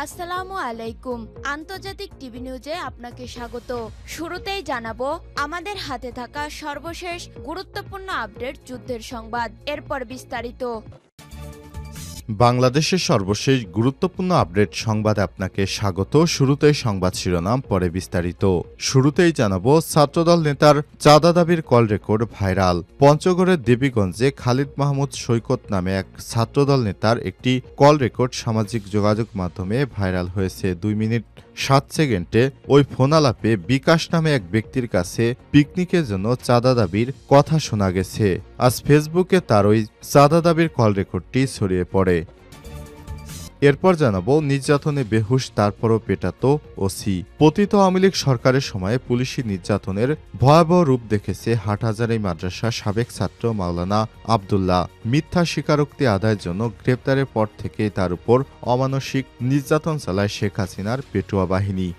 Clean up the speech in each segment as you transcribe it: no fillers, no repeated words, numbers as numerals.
আসসালামু আলাইকুম। আন্তর্জাতিক টিভি নিউজে আপনাকে স্বাগত। শুরুতেই জানাবো আমাদের হাতে থাকা সর্বশেষ গুরুত্বপূর্ণ আপডেট যুদ্ধের সংবাদ, এরপর বিস্তারিত। বাংলাদেশের সর্বশেষ গুরুত্বপূর্ণ আপডেট সংবাদে আপনাকে স্বাগত। শুরুতেই সংবাদ শিরোনাম, পরে বিস্তারিত। শুরুতেই জানাবো ছাত্রদল নেতার চাঁদা দাবির কল রেকর্ড ভাইরাল। পঞ্চগড়ের দেবীগঞ্জে খালিদ মাহমুদ সৈকত নামে এক ছাত্রদল নেতার একটি কল রেকর্ড সামাজিক যোগাযোগ মাধ্যমে ভাইরাল হয়েছে। 2 মিনিট 7 সেকেন্ডে ওই ফোনালাপে বিকাশ নামে এক ব্যক্তির কাছে পিকনিকের জন্য চাঁদা দাবির কথা শোনা গেছে। আজ ফেসবুকে তার ওই চাঁদা দাবির কল রেকর্ডটি ছড়িয়ে পড়ে। এরপর জানাবো নির্যাতনে বেহুশ তারপরও পেটাতো ওসি। পতিত আওয়ামী লীগ সরকারের সময়ে পুলিশি নির্যাতনের ভয়াবহ রূপ দেখেছে হাটহাজারী মাদ্রাসার সাবেক ছাত্র মাওলানা আবদুল্লাহ। মিথ্যা স্বীকারোক্তি আদায়ের জন্য গ্রেপ্তারের পর থেকেই তার উপর অমানসিক নির্যাতন চালায় শেখ হাসিনার পেটুয়া বাহিনী।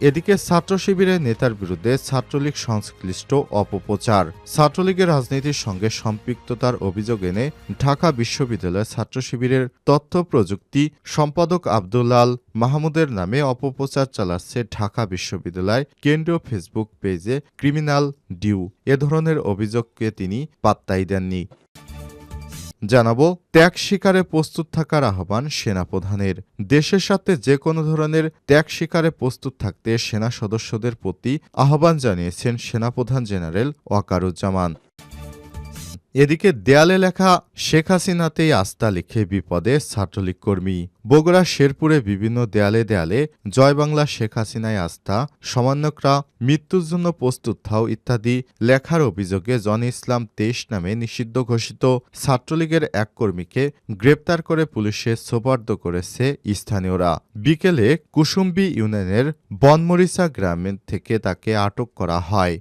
এদিকে ছাত্র শিবিরের নেতার বিরুদ্ধে ছাত্রলীগ সংশ্লিষ্ট অপপ্রচার। ছাত্রলীগের রাজনীতির সঙ্গে সম্পৃক্ততার অভিযোগ এনে ঢাকা বিশ্ববিদ্যালয়ের ছাত্র শিবিরের তথ্য প্রযুক্তি সম্পাদক আব্দুল্লাল মাহমুদের নামে অপপ্রচার চালাচ্ছে ঢাকা বিশ্ববিদ্যালয় কেন্দ্রীয় ফেসবুক পেজে ক্রিমিনাল ডিউ। এ ধরনের অভিযোগকে তিনি পাত্তাই দেননি। জানাবো ত্যাগ স্বীকারে প্রস্তুত থাকার আহ্বান সেনাপ্রধানের। দেশের সাথে যে কোনো ধরনের ত্যাগ স্বীকারে প্রস্তুত থাকতে সেনা সদস্যদের প্রতি আহ্বান জানিয়েছেন সেনাপ্রধান জেনারেল ওয়াকারুজ্জামান। এদিকে দেয়ালে লেখা শেখ হাসিনাতেই আস্থা লিখে বিপদে ছাত্রলীগ কর্মী। বগুড়া শেরপুরে বিভিন্ন দেয়ালে দেয়ালে জয় বাংলা শেখ হাসিনায় আস্থা, সমন্বয়করা মৃত্যুর জন্য প্রস্তুত থাও ইত্যাদি লেখার অভিযোগে জনি ইসলাম 23 নামে নিষিদ্ধ ঘোষিত ছাত্রলীগের এক কর্মীকে গ্রেপ্তার করে পুলিশে সোপর্দ করেছে স্থানীয়রা। বিকেলে কুসুম্বি ইউনিয়নের বনমরিচা গ্রাম থেকে তাকে আটক করা হয়।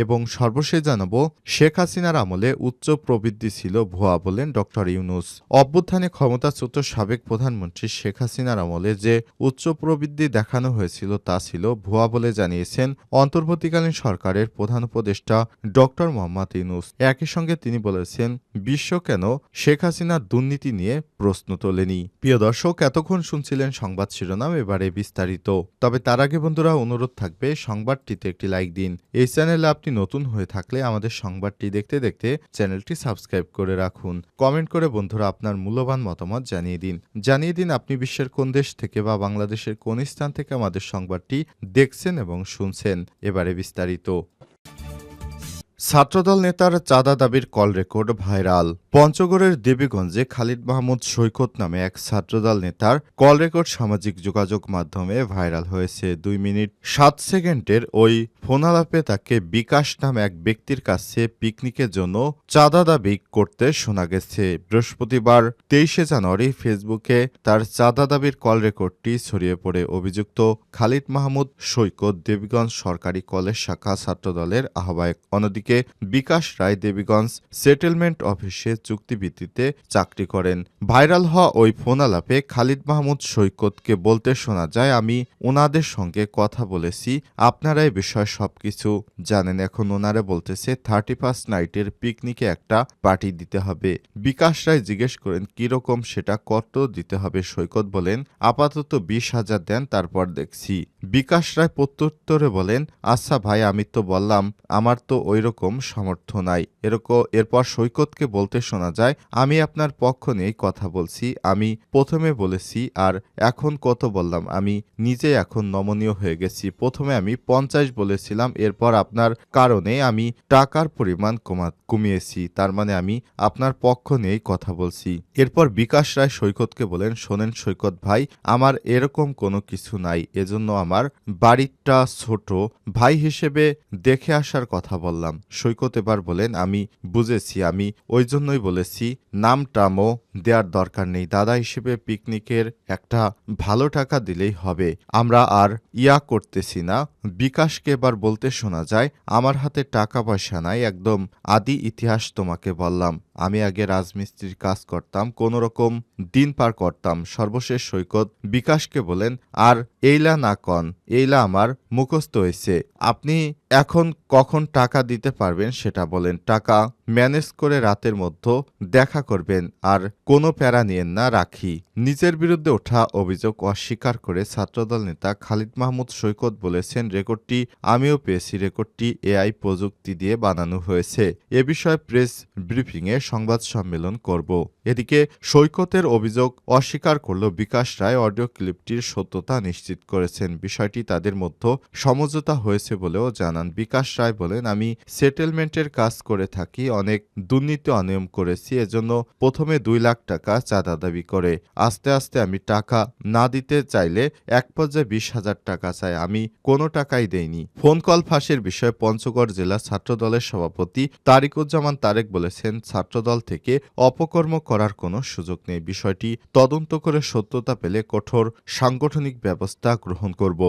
এবং সর্বশেষ জানাবো শেখ হাসিনার আমলে উচ্চ প্রবৃদ্ধি ছিল ভুয়া বলেন ড ইউনূস। অভ্যুত্থানে ক্ষমতাচ্যুত সাবেক প্রধানমন্ত্রী শেখ হাসিনার আমলে যে উচ্চ প্রবৃদ্ধি দেখানো হয়েছিল তা ছিল ভুয়া বলে জানিয়েছেন অন্তর্বর্তীকালীন সরকারের প্রধান উপদেষ্টা ড মোহাম্মদ ইউনূস। একই সঙ্গে তিনি বলেছেন বিশ্ব কেন শেখ হাসিনার দুর্নীতি নিয়ে প্রশ্ন তোলেনি। প্রিয় দর্শক, এতক্ষণ শুনছিলেন সংবাদ শিরোনাম, এবারে বিস্তারিত। তবে তার আগে বন্ধুরা অনুরোধ থাকবে সংবাদটিতে একটি লাইক দিন। এই চ্যানেলে আপনি নতুন হয়ে থাকলে আমাদের সংবাদটি দেখতে দেখতে চ্যানেলটি সাবস্ক্রাইব করে রাখুন। কমেন্ট করে বন্ধুরা আপনার মূল্যবান মতামত জানিয়ে দিন আপনি বিশ্বের কোন দেশ থেকে বা বাংলাদেশের কোন স্থান থেকে আমাদের সংবাদটি দেখছেন এবং শুনছেন। এবারে বিস্তারিত। ছাত্রদল নেতার চাঁদা দাবির কল রেকর্ড ভাইরাল। পঞ্চগড়ের দেবীগঞ্জে খালিদ মাহমুদ সৈকত নামে এক ছাত্রদল নেতার কল রেকর্ড সামাজিক যোগাযোগ মাধ্যমে ভাইরাল হয়েছে। 2 মিনিট 7 সেকেন্ডের ওই ফোনালাপে তাকে বিকাশ নামে এক ব্যক্তির কাছে পিকনিকের জন্য চাঁদা দাবি করতে শোনা গেছে। বৃহস্পতিবার 23 জানুয়ারি ফেসবুকে তার চাঁদা দাবির কল রেকর্ডটি ছড়িয়ে পড়ে। অভিযুক্ত খালিদ মাহমুদ সৈকত দেবীগঞ্জ সরকারি কলেজ শাখা ছাত্রদলের আহ্বায়ক। অন্যদিকে বিকাশ রায় দেবীগঞ্জ সেটেলমেন্ট অফিসে চুক্তিভিত্তিতে চাকরি করেন। ভাইরাল হওয়া ওই ফোনালাপে খালিদ মাহমুদ সৈকতকে বলতে শোনা যায়, আমি ওনাদের সঙ্গে কথা বলেছি, আপনারা এই বিষয়ে সবকিছু জানেন। এখন ওনারা বলতেছে 31 নাইটের পিকনিকে একটা পার্টি দিতে হবে। বিকাশ রায় জিজ্ঞেস করেন কিরকম, সেটা কত দিতে হবে। সৈকত বলেন আপাতত 20,000 দেন, তারপর দেখছি। বিকাশ রায় প্রত্যুত্তরে বলেন আচ্ছা ভাই, আমি তো বললাম আমার তো ওইরকম সামর্থ্য নাই। এরপর সৈকতকে বলতে শোনা যায়, আমি আপনার পক্ষ নিয়েই কথা বলছি, আমি প্রথমে বলেছি আর এখন কত বললাম, আমি নিজে এখন নমনীয় হয়ে গেছি। প্রথমে আমি 50 বলেছিলাম, এরপর আপনার কারণে আমি টাকার পরিমাণ কমিয়েছি, তার মানে আমি আপনার পক্ষ নিয়েই কথা বলছি। এরপর বিকাশ রায় সৈকতকে বলেন শোনেন সৈকত ভাই, আমার এরকম কোনো কিছু নাই, এজন্য আমার বাড়িটা ছোট, ভাই হিসেবে দেখে আসার কথা বললাম। সৈকত এবার বলেন আমি বুঝেছি, আমি ওই জন্যই বলেছি নামটামও দেওয়ার দরকার নেই, দাদা হিসেবে পিকনিকের একটা ভালো টাকা দিলেই হবে, আমরা আর করতেছি না। বিকাশকে এবার বলতে শোনা যায় আমার হাতে টাকা পয়সা নাই, একদম আদি ইতিহাস তোমাকে বললাম, আমি আগে রাজমিস্ত্রির কাজ করতাম, কোনো রকম দিন পার করতাম। সর্বশেষ সৈকত বিকাশকে বলেন, আর এইলা না কন, এইলা আমার মুখস্থ হয়েছে। আপনি এখন কখন টাকা দিতে পারবেন সেটা বলেন। টাকা ম্যানেজ করে রাতের মধ্যে দেখা করবেন, আর কোনো প্যারা নিয়েন না, রাখি। নিজের বিরুদ্ধে ওঠা অভিযোগ অস্বীকার করে ছাত্রদল নেতা খালিদ মাহমুদ সৈকত বলেছেন, রেকর্ডটি আমিও পেয়েছি, রেকর্ডটি এআই প্রযুক্তি দিয়ে বানানো হয়েছে। এ বিষয়ে প্রেস ব্রিফিংয়ে সংবাদ সম্মেলন করব। এদিকে সৈকতের অভিযোগ অস্বীকার করল বিকাশ রায়। অডিও ক্লিপটির সত্যতা নিশ্চিত করেছেন। বিষয়টি তাদের মধ্যে সমঝোতা হয়েছে বলেও জানান। বিকাশ রায় বলেন, আমি সেটেলমেন্টের কাজ করে থাকি, অনেক দুর্নীতি অনিয়ম করেছি, এজন্য প্রথমে 2 লাখ টাকা চাঁদা দাবি করে আস্তে আস্তে আমি টাকা না দিতে চাইলে এক পর্যায়ে 20,000 টাকা চায়, আমি কোনো টাকাই দেইনি। ফোন কল ফাঁসের বিষয়ে পঞ্চগড় জেলা ছাত্রদলের সভাপতি তারিকুজ্জামান তারেক বলেছেন, ছাত্রদল থেকে অপকর্ম করার কোনো সুযোগ নেই। বিষয়টি তদন্ত করে সত্যতা পেলে কঠোর সাংগঠনিক ব্যবস্থা গ্রহণ করব।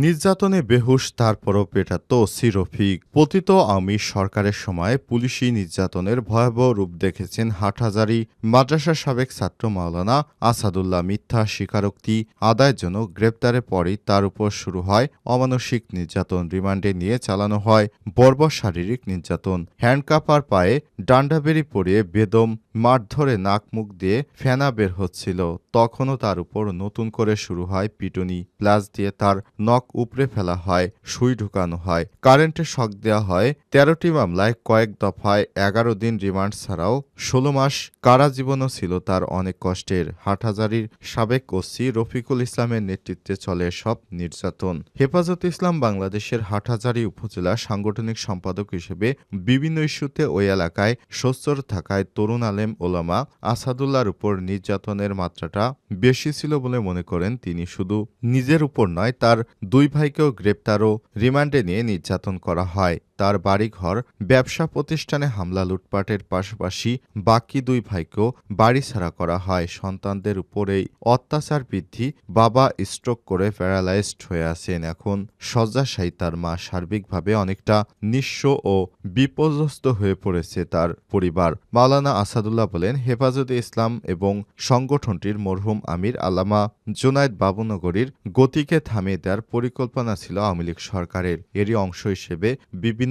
নির্যাতনে বেহুশ, তারপরও পেটাত ওসি রফিক। পতিত আওয়ামী সরকারের সময় পুলিশি নির্যাতনের ভয়াবহ রূপ দেখেছেন হাটহাজারী মাদ্রাসার সাবেক ছাত্র মাওলানা আসাদুল্লাহ। মিথ্যা স্বীকারোক্তি আদায়ের জন্য গ্রেপ্তারের পরই তার উপর শুরু হয় অমানসিক নির্যাতন। রিমান্ডে নিয়ে চালানো হয় বর্বর শারীরিক নির্যাতন। হ্যান্ডকাপ আর পায়ে ডান্ডাবেরি পরিয়ে বেদম মারধরে নাক মুখ দিয়ে ফেনা বের হচ্ছিল, তখনও তার উপর নতুন করে শুরু হয় পিটুনি। প্লাস দিয়ে তার নখ উপড়ে ফেলা হয়, সুই ঢুকানো হয়, কারেন্টে শক দেওয়া হয়। 13টি মামলায় কয়েক দফায় 11 দিন রিমান্ড ছাড়াও 16 মাস কারাজীবনও ছিল তার অনেক কষ্টের। হাটহাজারীর সাবেক ওসি রফিকুল ইসলামের নেতৃত্বে চলে সব নির্যাতন। হেফাজতে ইসলাম বাংলাদেশের হাটহাজারী উপজেলা সাংগঠনিক সম্পাদক হিসেবে বিভিন্ন ইস্যুতে ওই এলাকায় সোচ্চার থাকায় তরুণ আলেম ওলামা আসাদুল্লাহর উপর নির্যাতনের মাত্রাটা বেশি ছিল বলে মনে করেন তিনি। শুধু নিজের উপর নয়, তার 2 ভাইকেও গ্রেপ্তার ও রিমান্ডে নিয়ে নির্যাতন করা হয়। তার বাড়িঘর, ব্যবসা প্রতিষ্ঠানে হামলা, লুটপাটের পাশাপাশি বাকি 2 ভাইকেও বাড়িছাড়া করা হয়। সন্তানদের উপর এই অত্যাচার বৃদ্ধি। বাবা স্ট্রোক করে প্যারালাইজড হয়ে আছেন, এখন শয্যাশায়ী তার মা। সার্বিকভাবে অনেকটা নিঃস্ব ও বিপর্যস্ত হয়ে পড়েছে তার পরিবার। মাওলানা আসাদুল্লাহ বলেন, হেফাজতে ইসলাম এবং সংগঠনটির মরহুম আমির আল্লামা জুনায়েদ বাবুনগরীর গতিকে থামিয়ে দেওয়ার পরিকল্পনা ছিল আওয়ামী লীগ সরকারের। এরই অংশ হিসেবে বিভিন্ন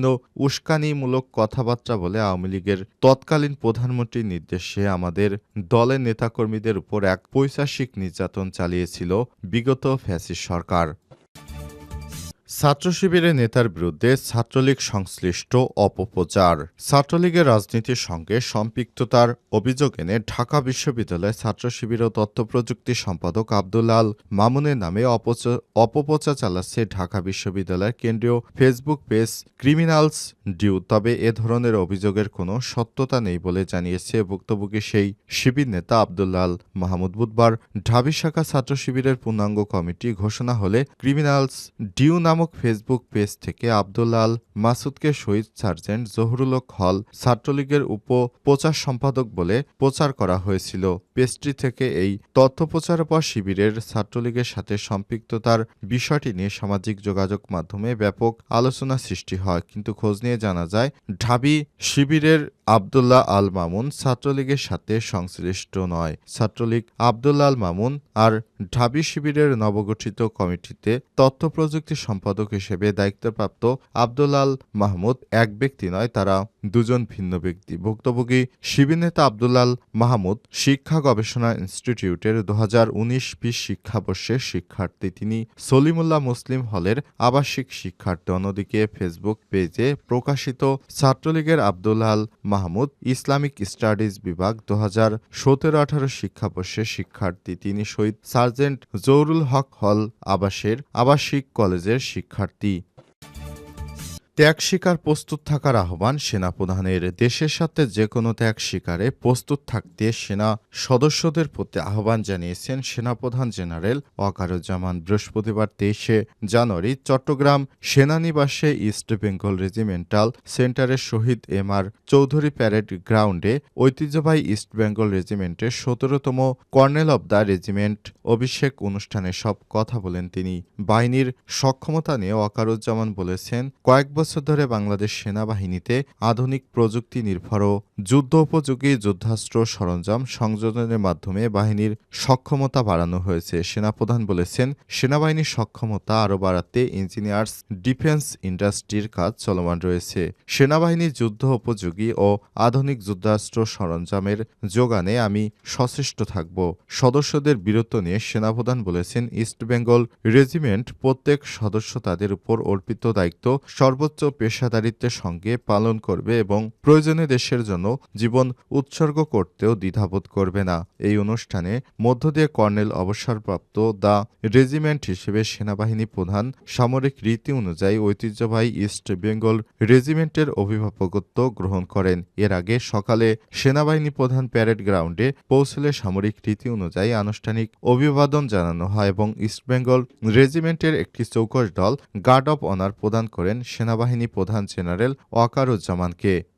উস্কানিমূলক কথাবার্তা বলে আওয়ামী লীগের তৎকালীন প্রধানমন্ত্রীর নির্দেশে আমাদের দলের নেতাকর্মীদের উপর এক পৈশাচিক নির্যাতন চালিয়েছিল বিগত ফ্যাসিস্ট সরকার। ছাত্র শিবিরের নেতার বিরুদ্ধে ছাত্রলীগ সংশ্লিষ্ট অপপ্রচার। ছাত্রলীগের রাজনীতির সঙ্গে সম্পৃক্ততার অভিযোগ এনে ঢাকা বিশ্ববিদ্যালয়ের ছাত্র শিবির ও তথ্যপ্রযুক্তি সম্পাদক আব্দুল আল মামুনের নামে অপপ্রচার চালাচ্ছে ঢাকা বিশ্ববিদ্যালয়ের কেন্দ্রীয় ফেসবুক পেজ ক্রিমিনালস ডিউ। তবে এ ধরনের অভিযোগের কোনো সত্যতা নেই বলে জানিয়েছে ভুক্তভোগী সেই শিবির নেতা আব্দুল আল মাহমুদ। বুধবার ঢাবি শাখা ছাত্র শিবিরের পূর্ণাঙ্গ কমিটি ঘোষণা হলে ক্রিমিনালস ডিউ নামক ফেসবুক পেজ থেকে আব্দুল আল মাসুদকে শহীদ সার্জেন্ট জহুরুল হল ছাত্রলীগের উপপ্রচার সম্পাদক বলে প্রচার করা হয়েছিল। পেজটি থেকে এই তথ্য প্রচারের পর শিবিরের ছাত্রলীগের সাথে সম্পৃক্ততার বিষয়টি নিয়ে সামাজিক যোগাযোগ মাধ্যমে ব্যাপক আলোচনা সৃষ্টি হয়। কিন্তু খোঁজ নিয়ে জানা যায়, ঢাবি শিবিরের আব্দুল্লাহ আল মামুন ছাত্রলীগের সাথে সংশ্লিষ্ট নয়। ছাত্রলীগ আব্দুল্লাহ আল মামুন আর ঢাবি শিবিরের নবগঠিত কমিটিতে তথ্য প্রযুক্তি সম্পাদক হিসেবে দায়িত্বপ্রাপ্ত আব্দুল আল মাহমুদ এক ব্যক্তি নয়, তারা দুজন ভিন্ন ব্যক্তি। ভুক্তভোগী শিবির নেতা আব্দুল আল মাহমুদ শিক্ষা গবেষণা ইনস্টিটিউটের 2019-20 শিক্ষাবর্ষের শিক্ষার্থী। তিনি সলিমুল্লাহ মুসলিম হলের আবাসিক শিক্ষার্থী। অন্যদিকে ফেসবুক পেজে প্রকাশিত ছাত্রলীগের আব্দুল আল মাহমুদ ইসলামিক স্টাডিজ বিভাগ 2017-18 শিক্ষাবর্ষের শিক্ষার্থী। তিনি শহীদ সার্জেন্ট জহুরুল হল আবাসিক কলেজের শিক্ষার্থী। ত্যাগ স্বীকার প্রস্তুত থাকার আহ্বান সেনাপ্রধানের। দেশের সাথে যে কোনো ত্যাগ স্বীকারে প্রস্তুত থাকতে সেনা সদস্যদের প্রতি আহ্বান জানিয়েছেন সেনাপ্রধান জেনারেল ওয়াকারুজ্জামান। বৃহস্পতিবার 23 জানুয়ারি চট্টগ্রাম সেনানিবাসে ইস্ট বেঙ্গল রেজিমেন্টাল সেন্টারের শহীদ এম.আর. চৌধুরী প্যারেড গ্রাউন্ডে ঐতিহ্যবাহী ইস্ট বেঙ্গল রেজিমেন্টের 17তম কর্নেল অব দ্য রেজিমেন্ট অভিষেক অনুষ্ঠানে সব কথা বলেন তিনি। বাহিনীর সক্ষমতা নিয়ে ওয়াকারুজ্জামান বলেছেন, কয়েক বছর বছর ধরে বাংলাদেশ সেনাবাহিনীতে আধুনিক প্রযুক্তি নির্ভর ও যুদ্ধ উপযোগী যুদ্ধাস্ত্র সরঞ্জাম সংযোজনের মাধ্যমে বাহিনীর সক্ষমতা বাড়ানো হয়েছে। সেনাপ্রধান বলেছেন, সেনাবাহিনীর সক্ষমতা আরও বাড়াতে ইঞ্জিনিয়ার্স ডিফেন্স ইন্ডাস্ট্রির কাজ চলমান রয়েছে। সেনাবাহিনীর যুদ্ধ উপযোগী ও আধুনিক যুদ্ধাস্ত্র সরঞ্জামের যোগানে আমি সচেষ্ট থাকব। সদস্যদের বীরত্ব নিয়ে সেনাপ্রধান বলেছেন, ইস্ট বেঙ্গল রেজিমেন্ট প্রত্যেক সদস্য তাদের উপর অর্পিত দায়িত্ব সর্বোচ্চ পেশাদারিত্বের সঙ্গে পালন করবে এবং প্রয়োজনে দেশের জন্য জীবন উৎসর্গ করতেও দ্বিধাবোধ করবে না। এই অনুষ্ঠানে মধ্য দিয়ে কর্নেল অবসরপ্রাপ্ত দ্য রেজিমেন্ট হিসেবে সেনাবাহিনী প্রধান সামরিক রীতি অনুযায়ী ঐতিহ্যবাহী ইস্ট বেঙ্গল রেজিমেন্টের অভিভাবকত্ব গ্রহণ করেন। এর আগে সকালে সেনাবাহিনী প্রধান প্যারেড গ্রাউন্ডে পৌঁছলে সামরিক রীতি অনুযায়ী আনুষ্ঠানিক অভিবাদন জানানো হয় এবং ইস্টবেঙ্গল রেজিমেন্টের একটি চৌকস দল গার্ড অব অনার প্রদান করেন সেনাবাহিনী প্রধান জেনারেল ওয়াকারুজ্জামানকে।